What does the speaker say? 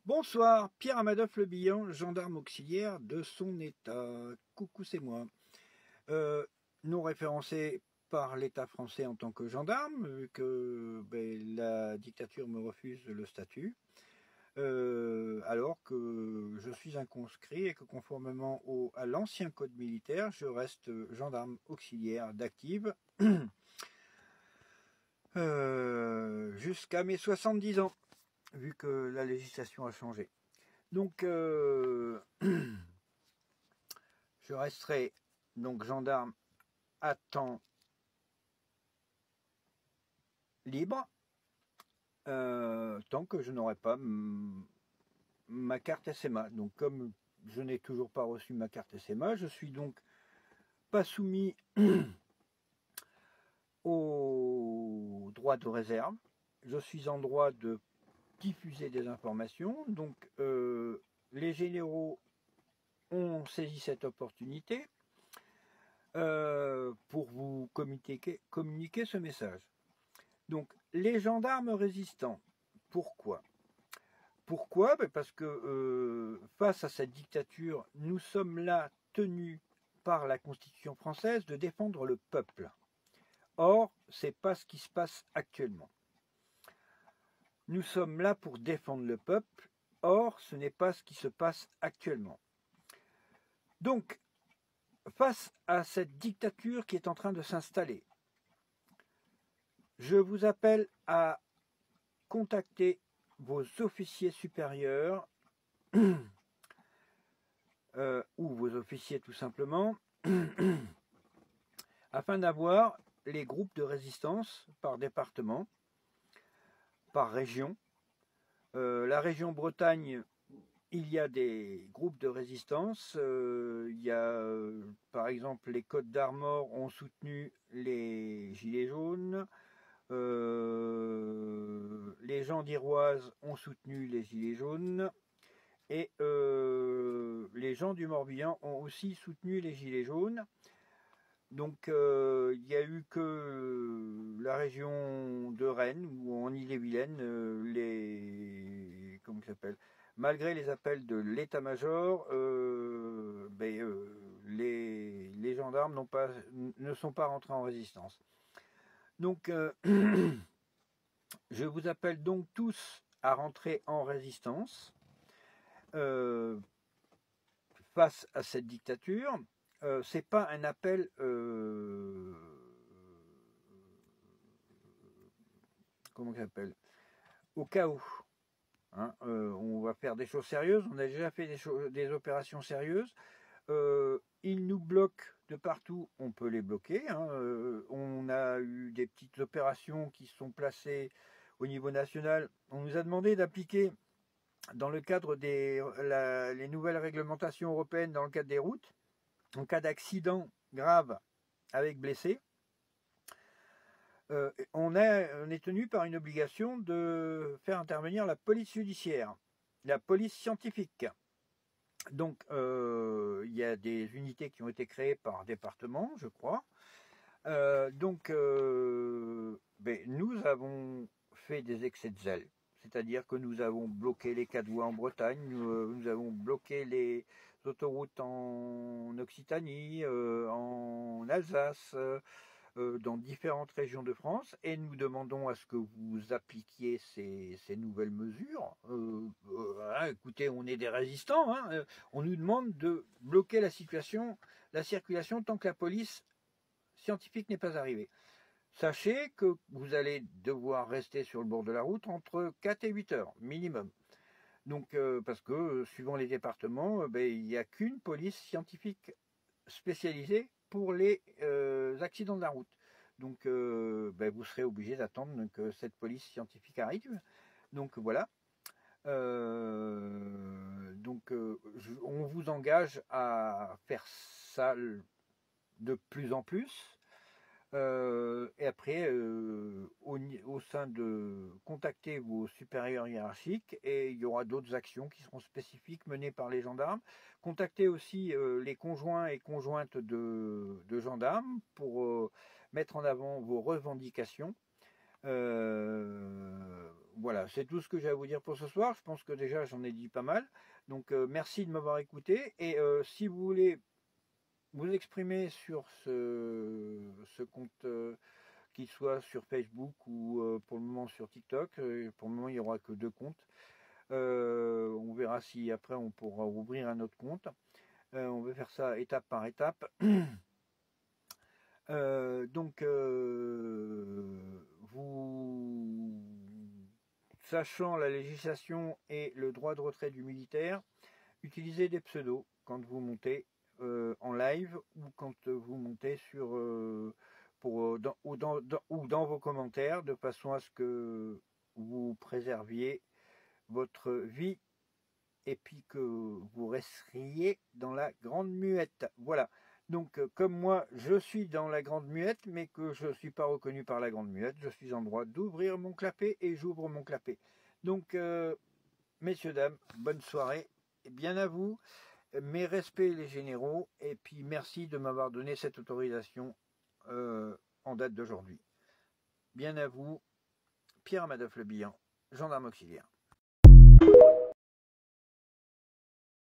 Bonsoir, Pierre Amadoff Le Bihan, gendarme auxiliaire de son État. Coucou, c'est moi. Non référencé par l'État français en tant que gendarme, vu que la dictature me refuse le statut, alors que je suis un conscrit et que conformément à l'ancien code militaire, je reste gendarme auxiliaire d'active jusqu'à mes 70 ans, vu que la législation a changé. Donc, je resterai donc gendarme à temps libre tant que je n'aurai pas ma carte SMA. Donc, comme je n'ai toujours pas reçu ma carte SMA, je suis donc pas soumis au droit de réserve. Je suis en droit de diffuser des informations. Donc, les généraux ont saisi cette opportunité pour vous communiquer ce message. Donc, les gendarmes résistants, pourquoi? Pourquoi? Parce que face à cette dictature, nous sommes là tenus par la Constitution française de défendre le peuple. Or, ce n'est pas ce qui se passe actuellement. Nous sommes là pour défendre le peuple. Or, ce n'est pas ce qui se passe actuellement. Donc, face à cette dictature qui est en train de s'installer, je vous appelle à contacter vos officiers supérieurs ou vos officiers tout simplement afin d'avoir les groupes de résistance par département, par région. La région Bretagne, il y a des groupes de résistance. Il y a par exemple les Côtes d'Armor ont soutenu les Gilets jaunes. Les gens d'Iroise ont soutenu les Gilets jaunes et les gens du Morbihan ont aussi soutenu les Gilets jaunes. Donc il n'y a eu que la région de Rennes ou en Ille-et-Vilaine, comment ça s'appelle, malgré les appels de l'état-major, les gendarmes ne sont pas rentrés en résistance. Donc je vous appelle donc tous à rentrer en résistance face à cette dictature. C'est pas un appel comment ça s'appelle, au chaos. Hein, on va faire des choses sérieuses. On a déjà fait des opérations sérieuses. Ils nous bloquent de partout. On peut les bloquer. Hein. On a eu des petites opérations qui sont placées au niveau national. On nous a demandé d'appliquer dans le cadre les nouvelles réglementations européennes dans le cadre des routes, en cas d'accident grave avec blessé, on est tenu par une obligation de faire intervenir la police judiciaire, la police scientifique. Donc, il y a des unités qui ont été créées par département, je crois. Nous avons fait des excès de zèle. C'est-à-dire que nous avons bloqué les 4 voies en Bretagne, nous avons bloqué les autoroutes en Occitanie, en Alsace, dans différentes régions de France, et nous demandons à ce que vous appliquiez ces nouvelles mesures. Écoutez, on est des résistants, hein, on nous demande de bloquer la circulation tant que la police scientifique n'est pas arrivée. Sachez que vous allez devoir rester sur le bord de la route entre 4 et 8 heures minimum. Donc, parce que suivant les départements, il n'y a qu'une police scientifique spécialisée pour les accidents de la route. Donc, vous serez obligé d'attendre que cette police scientifique arrive. Donc voilà. On vous engage à faire ça de plus en plus. Et après, au sein de contacter vos supérieurs hiérarchiques, et il y aura d'autres actions qui seront spécifiques menées par les gendarmes. Contactez aussi les conjoints et conjointes de gendarmes pour mettre en avant vos revendications. Voilà, c'est tout ce que j'ai à vous dire pour ce soir. Je pense que déjà j'en ai dit pas mal. Donc merci de m'avoir écouté. Et si vous voulez vous exprimer sur ce compte, qu'il soit sur Facebook ou pour le moment sur TikTok, pour le moment il n'y aura que 2 comptes. On verra si après on pourra ouvrir un autre compte. On va faire ça étape par étape. Donc, vous, sachant la législation et le droit de retrait du militaire, utilisez des pseudos quand vous montez en live ou quand vous montez sur ou dans vos commentaires, de façon à ce que vous préserviez votre vie et puis que vous resteriez dans la grande muette. Voilà. Donc, comme moi, je suis dans la grande muette, mais que je ne suis pas reconnu par la grande muette, je suis en droit d'ouvrir mon clapet et j'ouvre mon clapet. Donc, messieurs, dames, bonne soirée. Et bien à vous. Mes respects les généraux. Et puis, merci de m'avoir donné cette autorisation en date d'aujourd'hui. Bien à vous. Pierre Madoff Le Bihan, gendarme auxiliaire.